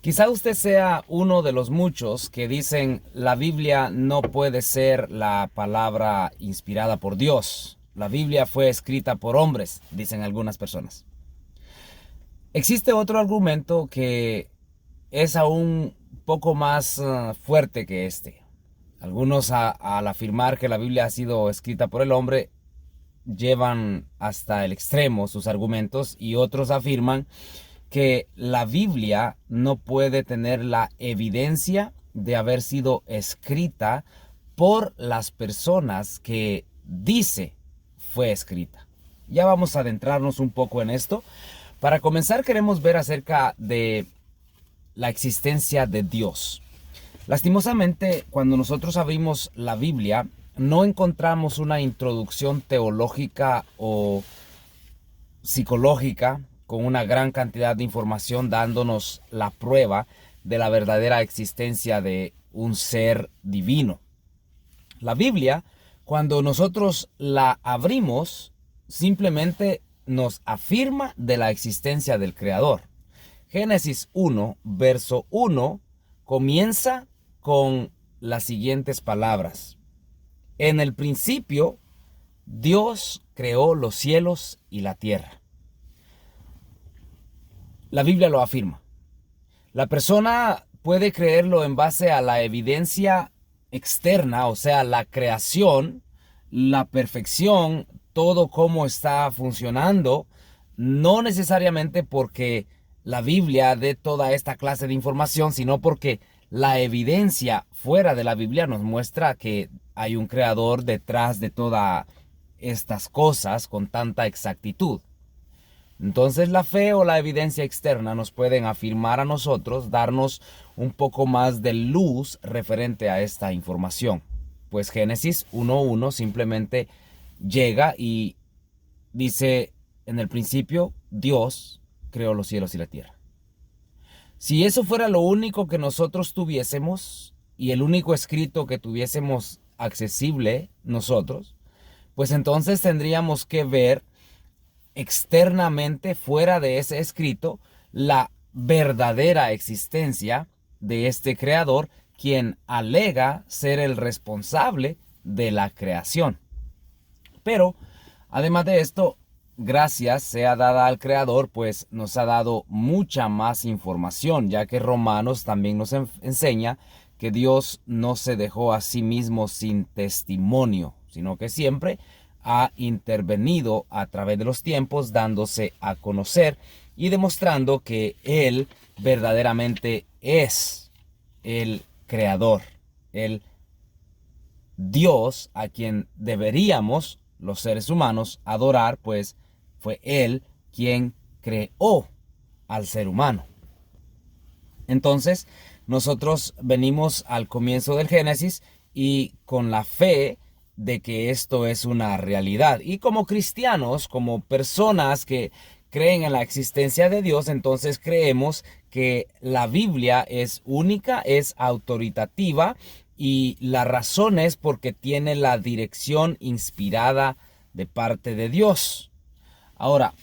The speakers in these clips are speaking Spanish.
Quizá usted sea uno de los muchos que dicen la Biblia no puede ser la palabra inspirada por Dios. La Biblia fue escrita por hombres, dicen algunas personas. Existe otro argumento que es aún poco más fuerte que este. Algunos al afirmar que la Biblia ha sido escrita por el hombre llevan hasta el extremo sus argumentos y otros afirman que la Biblia no puede tener la evidencia de haber sido escrita por las personas que dice fue escrita. Ya vamos a adentrarnos un poco en esto. Para comenzar, queremos ver acerca de la existencia de Dios. Lastimosamente, cuando nosotros abrimos la Biblia, no encontramos una introducción teológica o psicológica con una gran cantidad de información dándonos la prueba de la verdadera existencia de un ser divino. La Biblia, cuando nosotros la abrimos, simplemente nos afirma de la existencia del Creador. Génesis 1, verso 1, comienza con las siguientes palabras. En el principio, Dios creó los cielos y la tierra. La Biblia lo afirma. La persona puede creerlo en base a la evidencia externa, o sea, la creación, la perfección, todo cómo está funcionando, no necesariamente porque la Biblia dé toda esta clase de información, sino porque la evidencia fuera de la Biblia nos muestra que hay un creador detrás de todas estas cosas con tanta exactitud. Entonces la fe o la evidencia externa nos pueden afirmar a nosotros, darnos un poco más de luz referente a esta información. Pues Génesis 1.1 simplemente llega y dice, en el principio Dios creó los cielos y la tierra. Si eso fuera lo único que nosotros tuviésemos y el único escrito que tuviésemos accesible nosotros, pues entonces tendríamos que ver externamente, fuera de ese escrito, la verdadera existencia de este creador, quien alega ser el responsable de la creación. Pero, además de esto, gracias sea dada al creador, pues nos ha dado mucha más información, ya que Romanos también nos enseña que Dios no se dejó a sí mismo sin testimonio, sino que siempre ha intervenido a través de los tiempos, dándose a conocer y demostrando que Él verdaderamente es el creador, el Dios a quien deberíamos los seres humanos adorar, pues fue Él quien creó al ser humano. Entonces, nosotros venimos al comienzo del Génesis y con la fe de que esto es una realidad. Y como cristianos, como personas que creen en la existencia de Dios, entonces creemos que la Biblia es única, es autoritativa y la razón es porque tiene la dirección inspirada de parte de Dios. Ahora,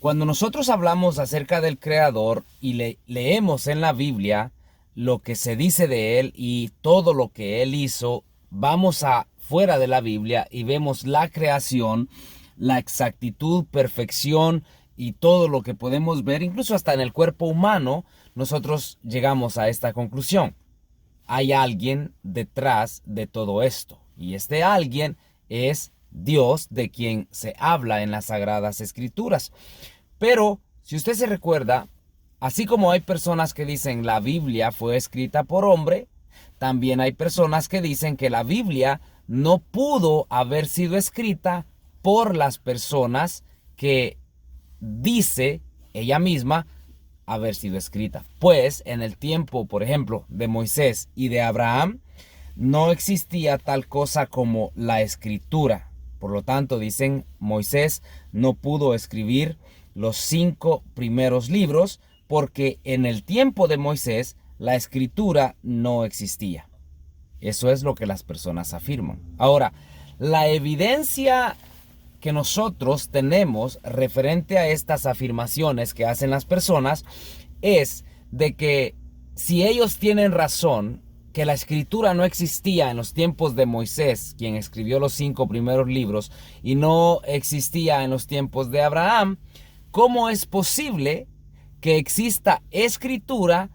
cuando nosotros hablamos acerca del Creador y leemos en la Biblia lo que se dice de Él y todo lo que Él hizo, vamos a fuera de la Biblia y vemos la creación, la exactitud, perfección y todo lo que podemos ver, incluso hasta en el cuerpo humano, nosotros llegamos a esta conclusión. Hay alguien detrás de todo esto y este alguien es Dios, de quien se habla en las Sagradas Escrituras. Pero, si usted se recuerda, así como hay personas que dicen la Biblia fue escrita por hombre, también hay personas que dicen que la Biblia no pudo haber sido escrita por las personas que dice ella misma haber sido escrita. Pues en el tiempo, por ejemplo, de Moisés y de Abraham, no existía tal cosa como la escritura. Por lo tanto, dicen, Moisés no pudo escribir los 5 primeros libros porque en el tiempo de Moisés la escritura no existía. Eso es lo que las personas afirman. Ahora, la evidencia que nosotros tenemos referente a estas afirmaciones que hacen las personas es de que si ellos tienen razón, que la escritura no existía en los tiempos de Moisés, quien escribió los 5 primeros libros, y no existía en los tiempos de Abraham, ¿cómo es posible que exista escritura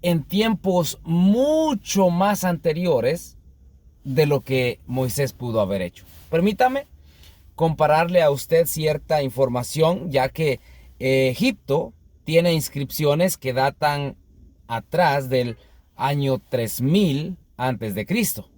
en tiempos mucho más anteriores de lo que Moisés pudo haber hecho? Permítame compararle a usted cierta información, ya que Egipto tiene inscripciones que datan atrás del año 3000 antes de Cristo.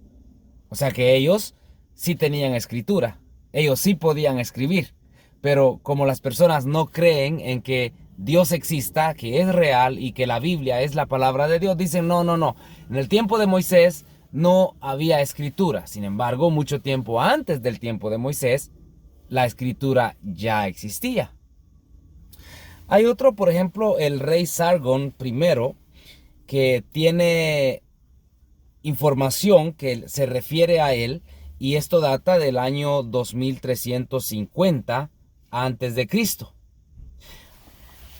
O sea que ellos sí tenían escritura, ellos sí podían escribir, pero como las personas no creen en que Dios exista, que es real y que la Biblia es la palabra de Dios, dicen no. En el tiempo de Moisés no había escritura. Sin embargo, mucho tiempo antes del tiempo de Moisés, la escritura ya existía. Hay otro, por ejemplo, el rey Sargón I, que tiene información que se refiere a él, y esto data del año 2350 antes de Cristo.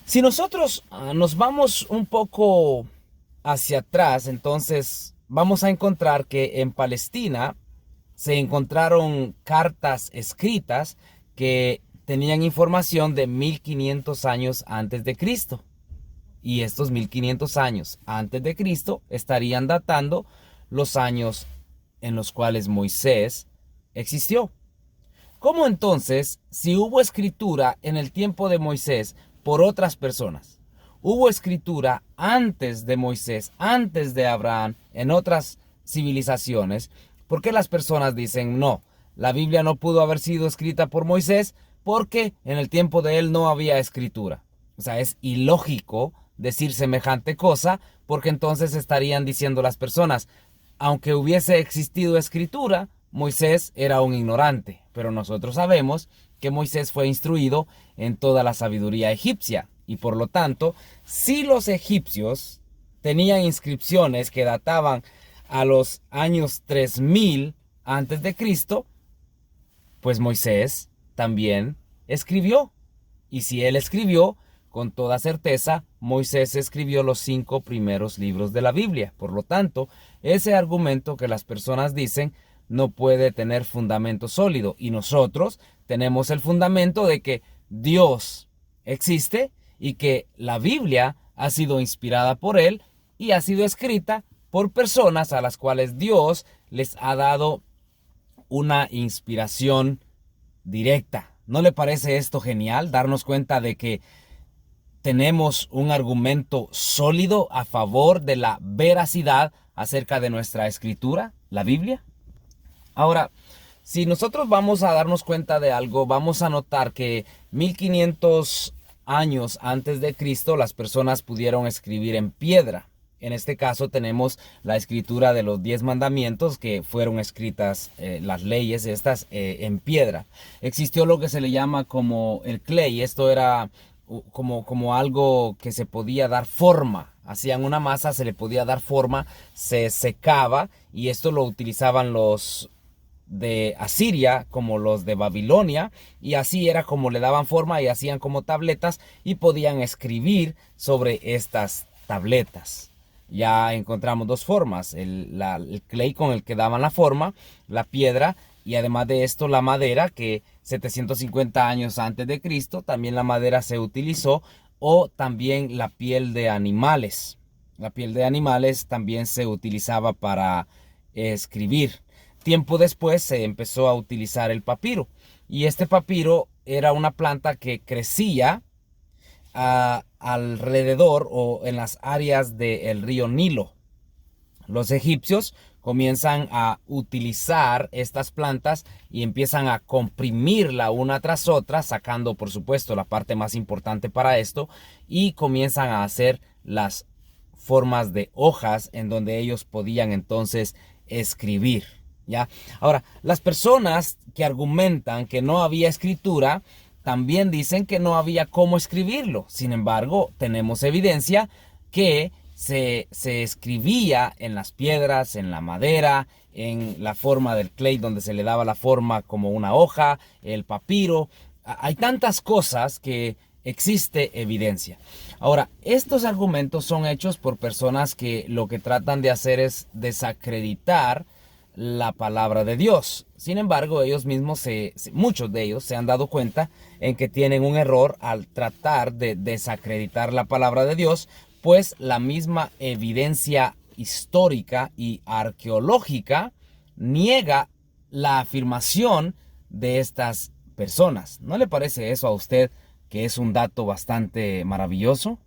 Si nosotros nos vamos un poco hacia atrás, entonces vamos a encontrar que en Palestina se encontraron cartas escritas que tenían información de 1500 años antes de Cristo. Y estos 1500 años antes de Cristo estarían datando los años en los cuales Moisés existió. ¿Cómo entonces, si hubo escritura en el tiempo de Moisés por otras personas, hubo escritura antes de Moisés, antes de Abraham, en otras civilizaciones, por qué las personas dicen no, la Biblia no pudo haber sido escrita por Moisés porque en el tiempo de él no había escritura? O sea, es ilógico decir semejante cosa, porque entonces estarían diciendo las personas, aunque hubiese existido escritura, Moisés era un ignorante, pero nosotros sabemos que Moisés fue instruido en toda la sabiduría egipcia, y por lo tanto, si los egipcios tenían inscripciones que databan a los años 3000 antes de Cristo, pues Moisés también escribió, y si él escribió, con toda certeza, Moisés escribió los 5 primeros libros de la Biblia. Por lo tanto, ese argumento que las personas dicen no puede tener fundamento sólido. Y nosotros tenemos el fundamento de que Dios existe y que la Biblia ha sido inspirada por él y ha sido escrita por personas a las cuales Dios les ha dado una inspiración directa. ¿No le parece esto genial? Darnos cuenta de que tenemos un argumento sólido a favor de la veracidad acerca de nuestra escritura, la Biblia. Ahora, si nosotros vamos a darnos cuenta de algo, vamos a notar que 1500 años antes de Cristo las personas pudieron escribir en piedra. En este caso tenemos la escritura de los 10 mandamientos que fueron escritas, las leyes estas en piedra. Existió lo que se le llama como el clay. Esto era como algo que se podía dar forma. Hacían una masa, se le podía dar forma, se secaba, y esto lo utilizaban los de Asiria como los de Babilonia, y así era como le daban forma y hacían como tabletas y podían escribir sobre estas tabletas. Ya encontramos dos formas, el clay con el que daban la forma, la piedra, y además de esto la madera, que 750 años antes de Cristo también la madera se utilizó, o también la piel de animales. La piel de animales también se utilizaba para escribir. Tiempo después se empezó a utilizar el papiro, y este papiro era una planta que crecía alrededor o en las áreas del río Nilo. Los egipcios comienzan a utilizar estas plantas y empiezan a comprimirla una tras otra, sacando por supuesto la parte más importante para esto, y comienzan a hacer las formas de hojas en donde ellos podían entonces escribir. ¿Ya? Ahora, las personas que argumentan que no había escritura también dicen que no había cómo escribirlo. Sin embargo, tenemos evidencia que se escribía en las piedras, en la madera, en la forma del clay donde se le daba la forma como una hoja, el papiro. Hay tantas cosas que existe evidencia. Ahora, estos argumentos son hechos por personas que lo que tratan de hacer es desacreditar la palabra de Dios. Sin embargo, ellos mismos, muchos de ellos se han dado cuenta en que tienen un error al tratar de desacreditar la palabra de Dios, pues la misma evidencia histórica y arqueológica niega la afirmación de estas personas. ¿No le parece eso a usted que es un dato bastante maravilloso?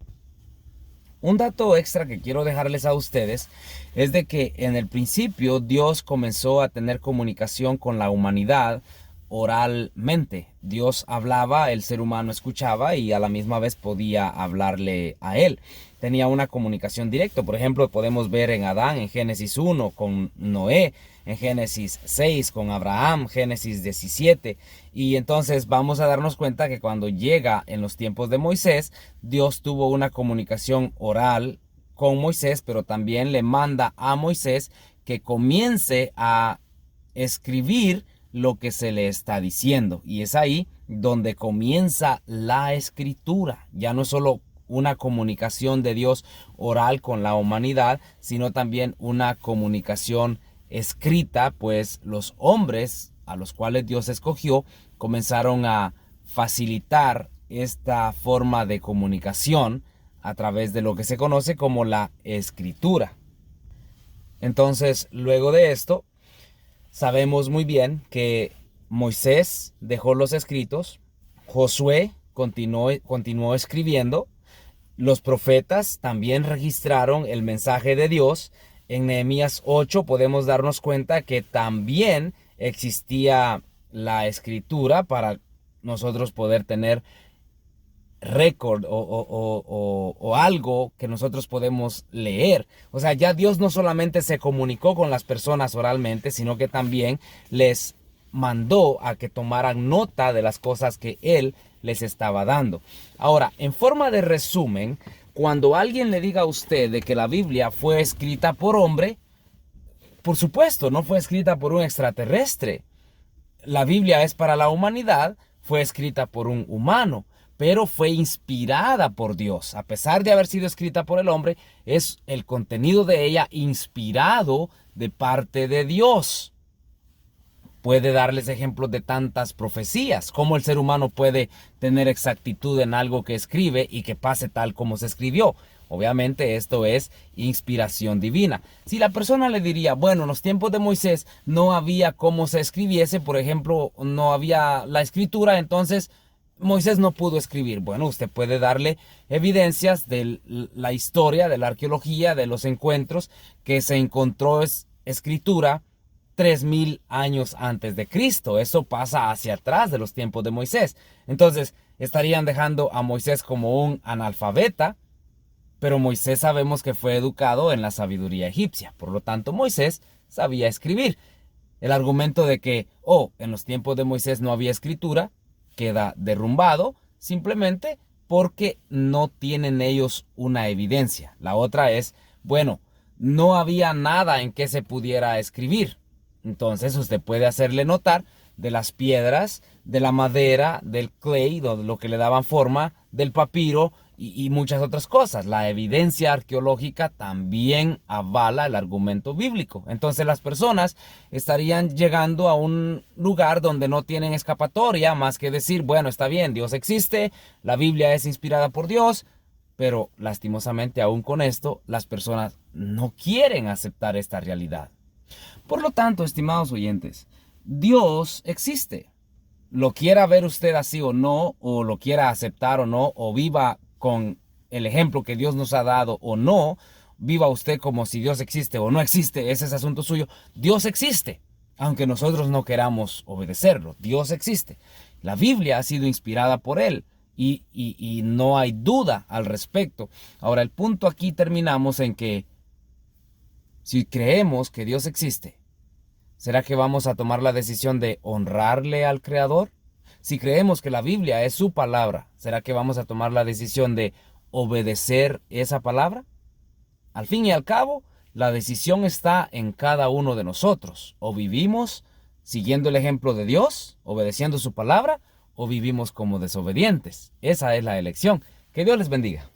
Un dato extra que quiero dejarles a ustedes es de que en el principio Dios comenzó a tener comunicación con la humanidad oralmente. Dios hablaba, el ser humano escuchaba y a la misma vez podía hablarle a él. Tenía una comunicación directa. Por ejemplo, podemos ver en Adán, en Génesis 1, con Noé, en Génesis 6, con Abraham, Génesis 17. Y entonces vamos a darnos cuenta que cuando llega en los tiempos de Moisés, Dios tuvo una comunicación oral con Moisés, pero también le manda a Moisés que comience a escribir lo que se le está diciendo. Y es ahí donde comienza la escritura. Ya no es solo una comunicación de Dios oral con la humanidad, sino también una comunicación escrita, pues los hombres a los cuales Dios escogió comenzaron a facilitar esta forma de comunicación a través de lo que se conoce como la escritura. Entonces, luego de esto, sabemos muy bien que Moisés dejó los escritos, Josué continuó escribiendo, los profetas también registraron el mensaje de Dios. En Nehemías 8 podemos darnos cuenta que también existía la escritura para nosotros poder tener récord o algo que nosotros podemos leer. O sea, ya Dios no solamente se comunicó con las personas oralmente, sino que también les mandó a que tomaran nota de las cosas que Él les estaba dando. Ahora, en forma de resumen, cuando alguien le diga a usted de que la Biblia fue escrita por hombre, por supuesto, no fue escrita por un extraterrestre. La Biblia es para la humanidad, fue escrita por un humano, pero fue inspirada por Dios. A pesar de haber sido escrita por el hombre, es el contenido de ella inspirado de parte de Dios. Puede darles ejemplos de tantas profecías, cómo el ser humano puede tener exactitud en algo que escribe y que pase tal como se escribió. Obviamente esto es inspiración divina. Si la persona le diría, bueno, en los tiempos de Moisés no había cómo se escribiese, por ejemplo, no había la escritura, entonces Moisés no pudo escribir. Bueno, usted puede darle evidencias de la historia, de la arqueología, de los encuentros que se encontró escritura 3000 años antes de Cristo. Eso pasa hacia atrás de los tiempos de Moisés. Entonces, estarían dejando a Moisés como un analfabeta, pero Moisés sabemos que fue educado en la sabiduría egipcia. Por lo tanto, Moisés sabía escribir. El argumento de que, en los tiempos de Moisés no había escritura, queda derrumbado simplemente porque no tienen ellos una evidencia. La otra es, bueno, no había nada en que se pudiera escribir. Entonces usted puede hacerle notar de las piedras, de la madera, del clay, lo que le daban forma, del papiro y muchas otras cosas. La evidencia arqueológica también avala el argumento bíblico. Entonces las personas estarían llegando a un lugar donde no tienen escapatoria más que decir, bueno, está bien, Dios existe, la Biblia es inspirada por Dios, pero lastimosamente aún con esto las personas no quieren aceptar esta realidad. Por lo tanto, estimados oyentes, Dios existe. Lo quiera ver usted así o no, o lo quiera aceptar o no, o viva con el ejemplo que Dios nos ha dado o no, viva usted como si Dios existe o no existe, ese es asunto suyo. Dios existe, aunque nosotros no queramos obedecerlo. Dios existe. La Biblia ha sido inspirada por Él y no hay duda al respecto. Ahora, el punto aquí terminamos en que si creemos que Dios existe, ¿será que vamos a tomar la decisión de honrarle al Creador? Si creemos que la Biblia es su palabra, ¿será que vamos a tomar la decisión de obedecer esa palabra? Al fin y al cabo, la decisión está en cada uno de nosotros. O vivimos siguiendo el ejemplo de Dios, obedeciendo su palabra, o vivimos como desobedientes. Esa es la elección. Que Dios les bendiga.